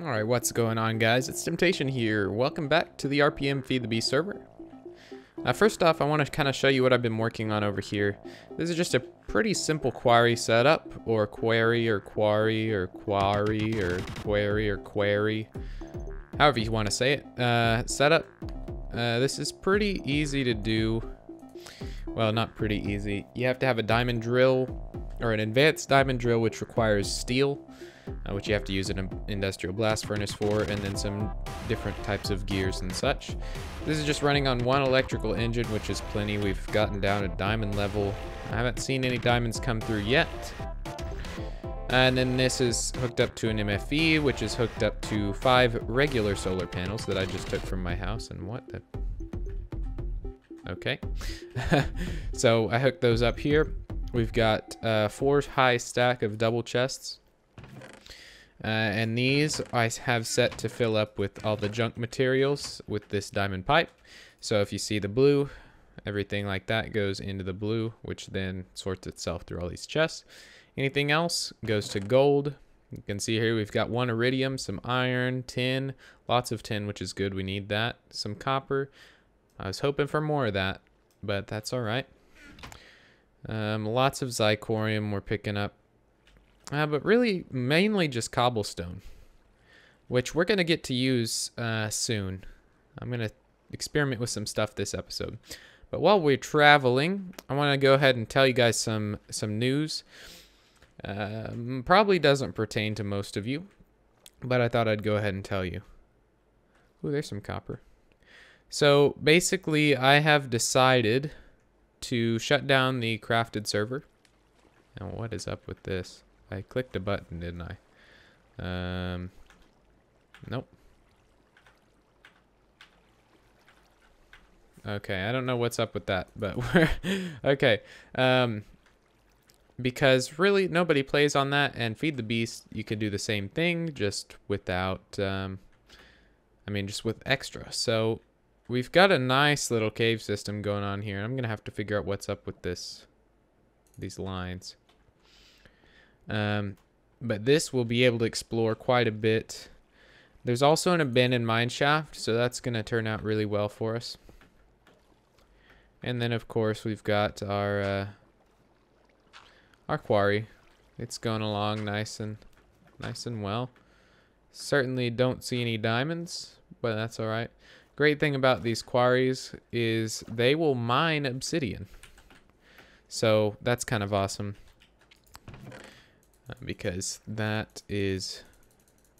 Alright, what's going on, guys? It's Temptation here. Welcome back to the RPM Feed the Beast server. First off, I want to kind of show you what I've been working on over here. This is just a pretty simple quarry setup, or query, or quarry, or quarry, or query, or query. However you want to say it. Setup. This is pretty easy to do. Well, not pretty easy. You have to have a diamond drill, or an advanced diamond drill, which requires steel. Which you have to use an industrial blast furnace for, and then some different types of gears and such. This is just running on one electrical engine, which is plenty. We've gotten down to diamond level. I haven't seen any diamonds come through yet. And then this is hooked up to an MFE, which is hooked up to 5 regular solar panels that I just took from my house. And what the... Okay. So I hooked those up here. We've got 4 high stack of double chests. And these I have set to fill up with all the junk materials with this diamond pipe. So if you see the blue, everything like that goes into the blue, which then sorts itself through all these chests. Anything else goes to gold. You can see here we've got 1 iridium, some iron, tin, lots of tin, which is good. We need that. Some copper. I was hoping for more of that, but that's all right. Lots of zirconium we're picking up. But really, mainly just cobblestone, which we're going to get to use soon. I'm going to experiment with some stuff this episode. But while we're traveling, I want to go ahead and tell you guys some news. Probably doesn't pertain to most of you, but I thought I'd go ahead and tell you. Ooh, there's some copper. So basically, I have decided to shut down the crafted server. Now, what is up with this? I clicked a button, didn't I? Nope. Okay, I don't know what's up with that, but we're okay. Because really nobody plays on that, and Feed the Beast, you could do the same thing, just without, just with extra. So we've got a nice little cave system going on here. I'm gonna have to figure out what's up with these lines. But this will be able to explore quite a bit. There's also an abandoned mine shaft, so that's going to turn out really well for us. And then, of course, we've got our quarry. It's going along nice and well. Certainly don't see any diamonds, but that's all right. Great thing about these quarries is they will mine obsidian. So that's kind of awesome. Because that is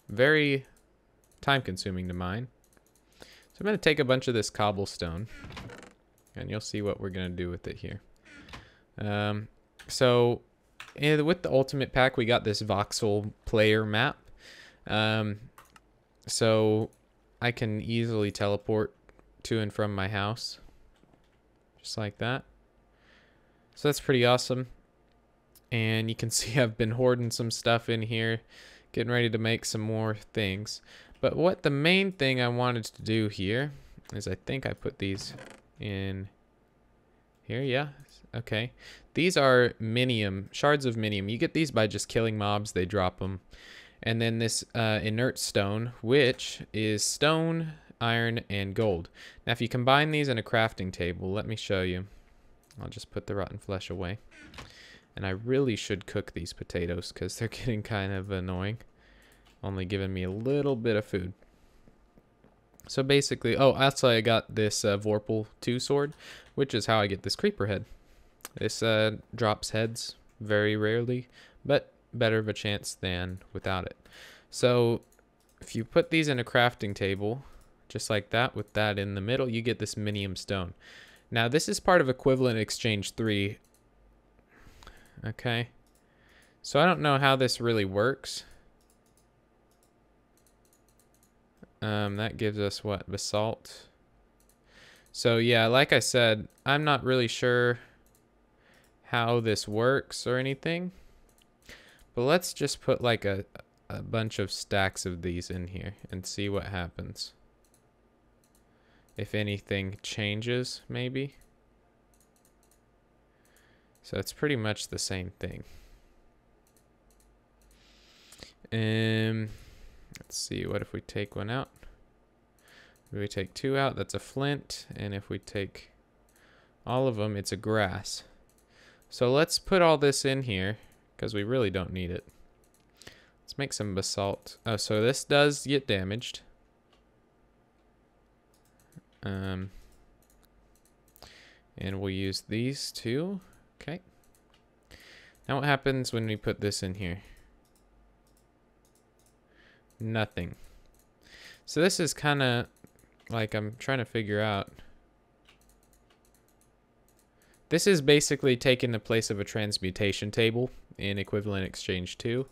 very time consuming to mine. So I'm going to take a bunch of this cobblestone and you'll see what we're going to do with it here. So with the ultimate pack, we got this voxel player map. So I can easily teleport to and from my house. Just like that. So that's pretty awesome. And you can see I've been hoarding some stuff in here, getting ready to make some more things. But what the main thing I wanted to do here is I think I put these in here. Yeah. Okay. These are minium, shards of minium. You get these by just killing mobs. They drop them. And then this inert stone, which is stone, iron, and gold. Now, if you combine these in a crafting table, let me show you. I'll just put the rotten flesh away. And I really should cook these potatoes because they're getting kind of annoying. Only giving me a little bit of food. So basically, oh, also I got this Vorpal 2 sword, which is how I get this creeper head. This drops heads very rarely, but better of a chance than without it. So if you put these in a crafting table, just like that, with that in the middle, you get this minium stone. Now this is part of Equivalent Exchange 3. Okay, so I don't know how this really works. That gives us what? Basalt. So yeah, like I said, I'm not really sure how this works or anything. But let's just put like a bunch of stacks of these in here and see what happens. If anything changes, maybe. So it's pretty much the same thing. Let's see, what if we take one out? If we take 2 out, that's a flint. And if we take all of them, it's a grass. So let's put all this in here, because we really don't need it. Let's make some basalt. Oh, so this does get damaged. And we'll use these two. Okay. Now what happens when we put this in here? Nothing. So this is kind of like I'm trying to figure out. This is basically taking the place of a transmutation table in equivalent exchange 2.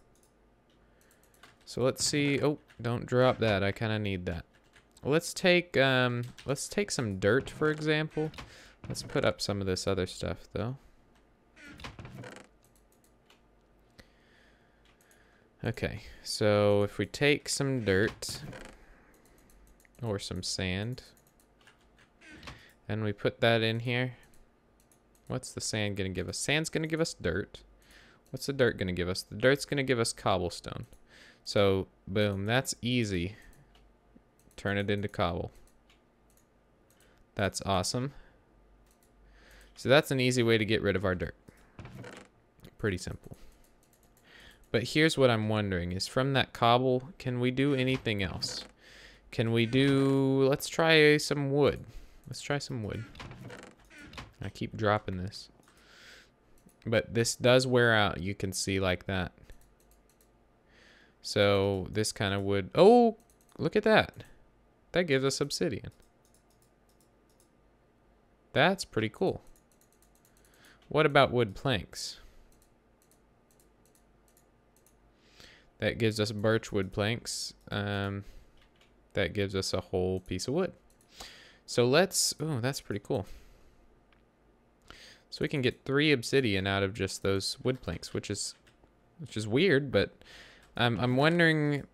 So let's see. Oh, don't drop that. I kind of need that. Let's take some dirt, for example. Let's put up some of this other stuff though. Okay, so if we take some dirt or some sand and we put that in here, what's the sand gonna give us? Sand's gonna give us dirt. What's the dirt gonna give us? The dirt's gonna give us cobblestone. So, boom, that's easy. Turn it into cobble. That's awesome. So that's an easy way to get rid of our dirt. Pretty simple. But here's what I'm wondering is from that cobble, can we do anything else? Can we do, let's try some wood. Let's try some wood. I keep dropping this. But this does wear out, you can see like that. So this kind of wood, oh, look at that. That gives us obsidian. That's pretty cool. What about wood planks? That gives us birch wood planks. That gives us a whole piece of wood. So let's, oh, that's pretty cool. So we can get 3 obsidian out of just those wood planks, which is weird, but I'm wondering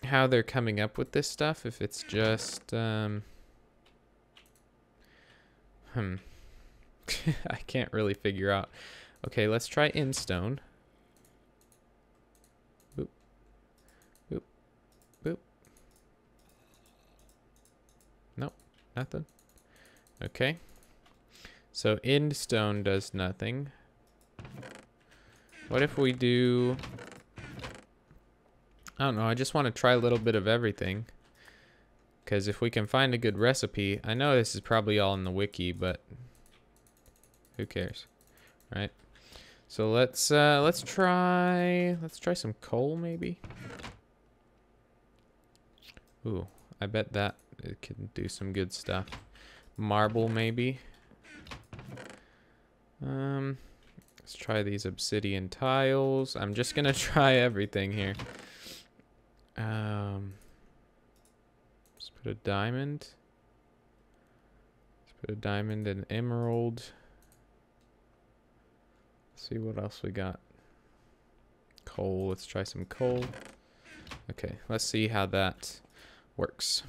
how they're coming up with this stuff. If it's just, I can't really figure out. Okay, let's try stone. Boop, boop, boop. Nope, nothing. Okay. So stone does nothing. What if we do, I don't know, I just want to try a little bit of everything. Because if we can find a good recipe, I know this is probably all in the wiki, but who cares, right? So let's try some coal maybe. Ooh, I bet that it can do some good stuff. Marble maybe. Let's try these obsidian tiles. I'm just gonna try everything here. Let's put a diamond. Let's put a diamond and emerald. Let's see what else we got. Coal. Let's try some coal. Okay, let's see how that works.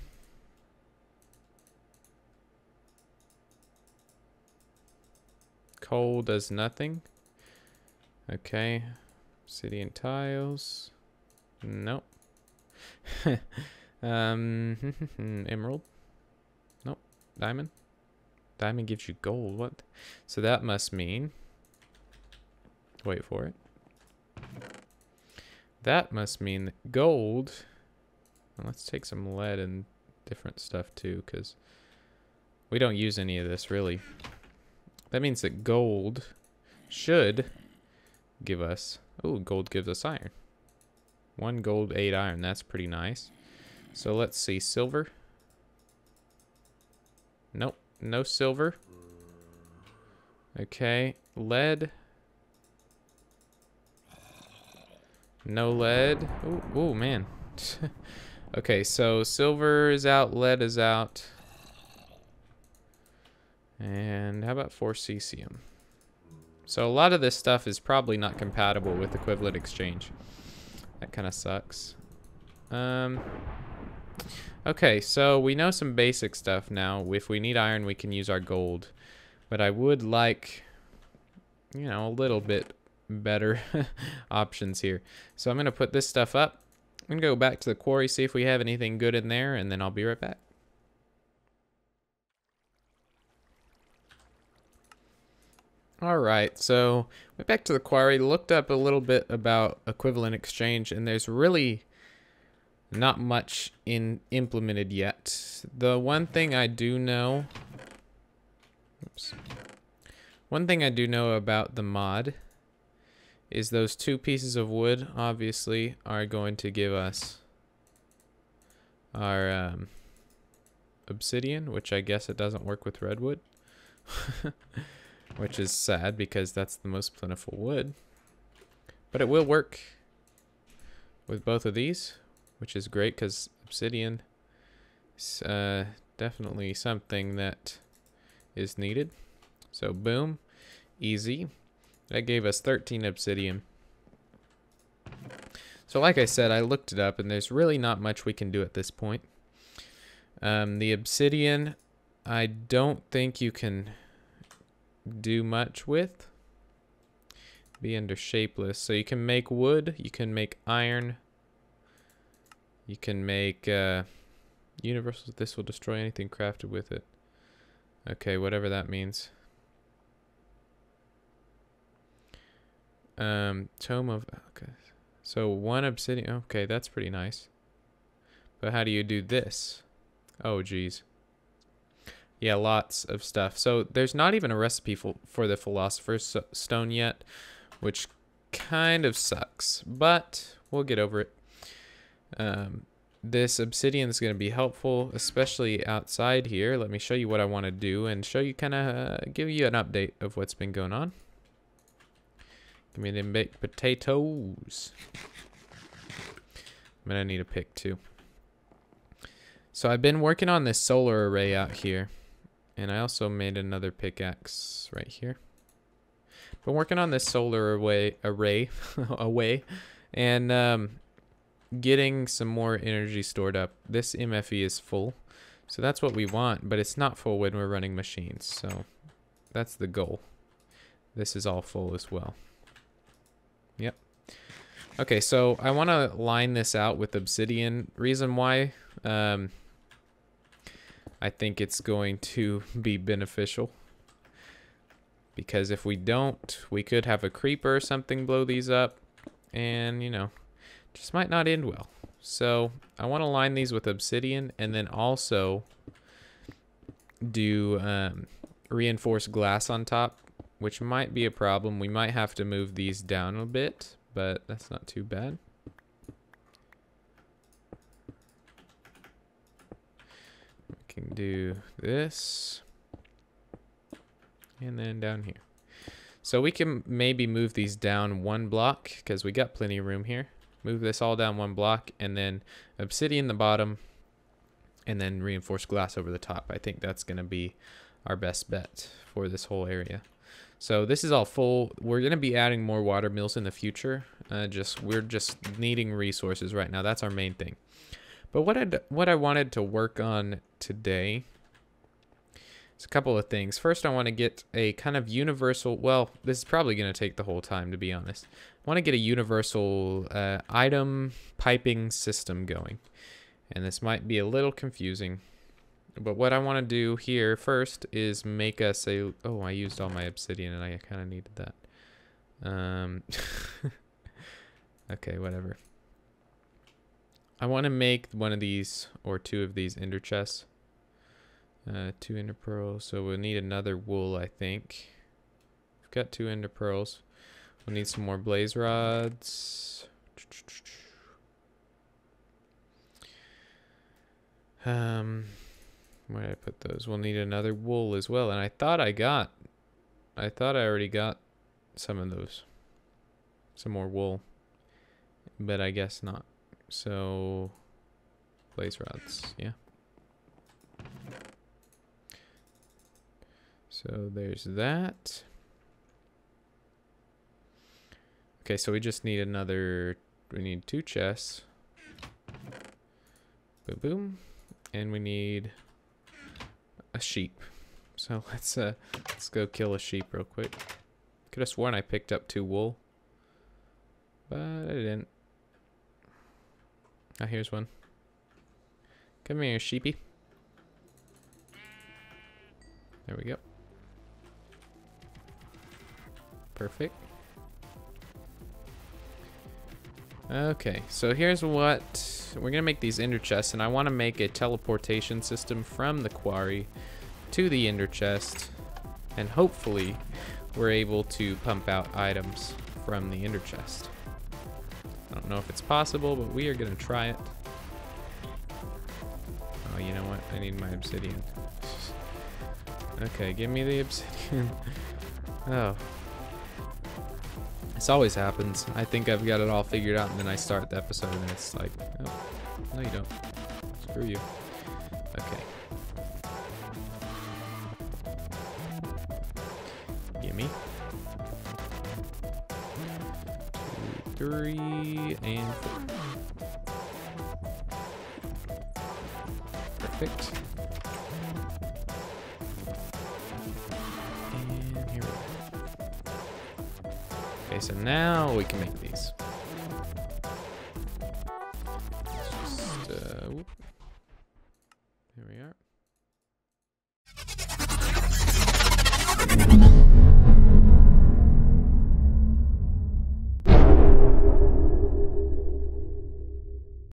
Coal does nothing. Okay. Obsidian tiles. Nope. Emerald. Nope. Diamond. Diamond gives you gold. What? So that must mean, wait for it. That must mean that gold. Well, let's take some lead and different stuff too, because we don't use any of this really. That means that gold should give us, oh, gold gives us iron. 1 gold, 8 iron. That's pretty nice. So let's see, silver. Nope, no silver. Okay, lead. No lead. Oh man. Okay, so silver is out, lead is out. And how about 4 cesium? So a lot of this stuff is probably not compatible with equivalent exchange. That kind of sucks. Okay, so we know some basic stuff now. If we need iron, we can use our gold. But I would like, you know, a little bit better options here. So I'm going to put this stuff up. I'm gonna go back to the quarry, see if we have anything good in there, and then I'll be right back. Alright, so went back to the quarry, looked up a little bit about equivalent exchange, and there's really not much implemented yet. The one thing I do know, one thing I do know about the mod is those 2 pieces of wood obviously are going to give us our obsidian, which I guess it doesn't work with redwood. Which is sad because that's the most plentiful wood. But it will work with both of these, which is great because obsidian is definitely something that is needed. So boom, easy. That gave us 13 obsidian. So like I said, I looked it up and there's really not much we can do at this point. The obsidian, I don't think you can do much with. Be under shapeless. So you can make wood, you can make iron, you can make universal. This will destroy anything crafted with it. Okay, whatever that means. Tome of, okay. So 1 obsidian, okay, that's pretty nice. But how do you do this? Oh, geez. Yeah, lots of stuff. So there's not even a recipe for the Philosopher's Stone yet, which kind of sucks, but we'll get over it. This obsidian is going to be helpful, especially outside here. Let me show you what I want to do and show you give you an update of what's been going on. Give me them baked potatoes. I'm going to need a pick too. So I've been working on this solar array out here. And I also made another pickaxe right here. Been working on this solar array and getting some more energy stored up. This MFE is full, so that's what we want, but it's not full when we're running machines, so that's the goal. This is all full as well. Yep. Okay, so I want to line this out with obsidian. Reason why, I think it's going to be beneficial. Because if we don't, we could have a creeper or something blow these up. And, you know, just might not end well. So I want to line these with obsidian and then also do reinforced glass on top, which might be a problem. We might have to move these down a bit, but that's not too bad. Can do this and then down here. So we can maybe move these down 1 block because we got plenty of room here. Move this all down 1 block and then obsidian the bottom and then reinforced glass over the top. I think that's going to be our best bet for this whole area. So this is all full. We're going to be adding more water mills in the future. We're just needing resources right now. That's our main thing. But what I wanted to work on today is a couple of things. First, I want to get a kind of universal, well, this is probably going to take the whole time, to be honest. I want to get a universal item piping system going. And this might be a little confusing. But what I want to do here first is make us a, oh, I used all my obsidian and I kind of needed that. Okay, whatever. I want to make one of these or 2 of these ender chests. 2 ender pearls. So we'll need another wool, I think. We've got 2 ender pearls. We'll need some more blaze rods. Where did I put those? We'll need another wool as well. And I thought I already got some of those. Some more wool. But I guess not. So, blaze rods, yeah. So there's that. Okay, so we just need we need 2 chests. Boom, boom. And we need a sheep. So let's go kill a sheep real quick. Could have sworn I picked up 2 wool, but I didn't. Oh, here's one. Come here, sheepy. There we go. Perfect. Okay, so here's what we're gonna make these ender chests, and I want to make a teleportation system from the quarry to the ender chest, and hopefully we're able to pump out items from the ender chest. I don't know if it's possible, but we are gonna try it. Oh, you know what? I need my obsidian. Okay, give me the obsidian. Oh. This always happens. I think I've got it all figured out, and then I start the episode, and it's like, oh, no you don't. Screw you. Okay. Gimme. 2, 3, and 4. Perfect. And here we go. Okay, so now we can make these.